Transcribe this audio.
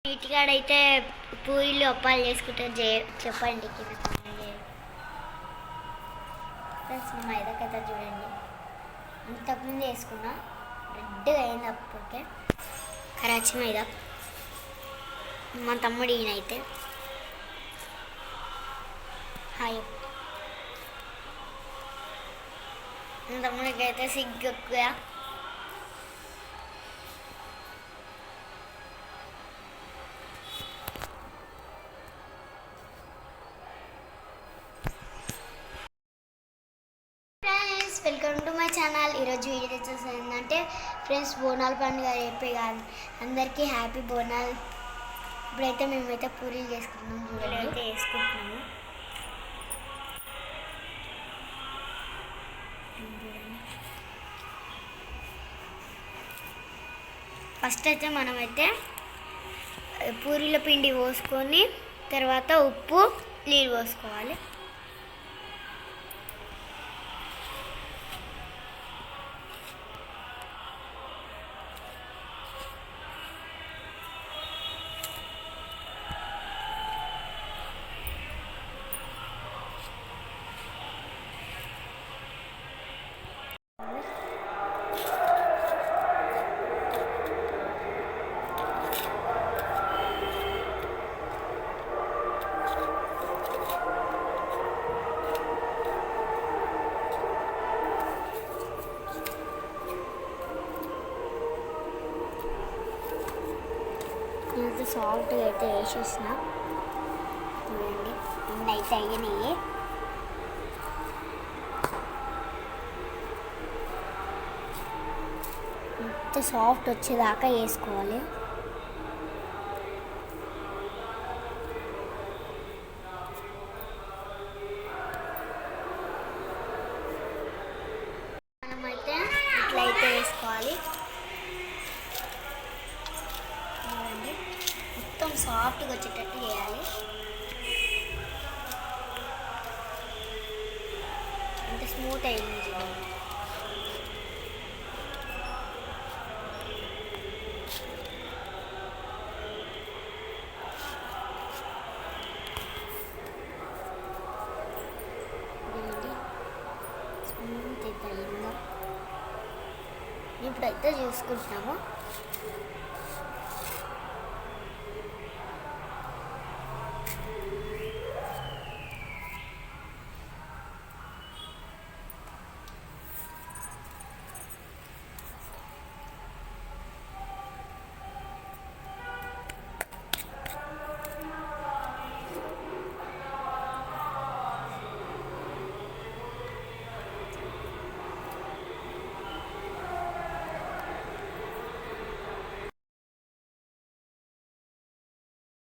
ఇంటికాడైతే పూరీలు అప్పాలు చేసుకుంటారు. చెప్పండి కింద ఫ్రెండ్స్. మా మైదా కథ చూడండి, అంతకుముందు వేసుకున్నా రెడ్గా అయింది అప్పటికే. కరాచీ మైదా. మా తమ్ముడు ఈయనైతే హాయ్. మా తమ్ముడికి అయితే సిగ్గు ఎక్కువ. Welcome to my channel. ఈరోజు వీడియో వచ్చేసి ఏంటంటే ఫ్రెండ్స్, బోనాల పండుగ చెప్పే కాదు, అందరికీ హ్యాపీ బోనాలు. ఇప్పుడైతే మేమైతే పూరీలు చేసుకుంటున్నాం. చూడండి అయితే వేసుకుంటున్నాము. ఫస్ట్ అయితే మనమైతే పూరీల పిండి పోసుకొని తర్వాత ఉప్పు నీళ్ళు పోసుకోవాలి. నేనైతే సాల్ట్ అయితే వేసేసిన. చూడండి ఇన్నైతే అయ్యినాయి. ఇంత సాఫ్ట్ వచ్చేదాకా వేసుకోవాలి. మనమైతే ఇట్లయితే వేసుకోవాలి. మొత్తం సాఫ్ట్గా వచ్చేటట్టు చేయాలి. అంటే స్మూత్ అయింది. స్మూత్ అయితే అయిందో ఇప్పుడైతే చూసుకుంటున్నాము.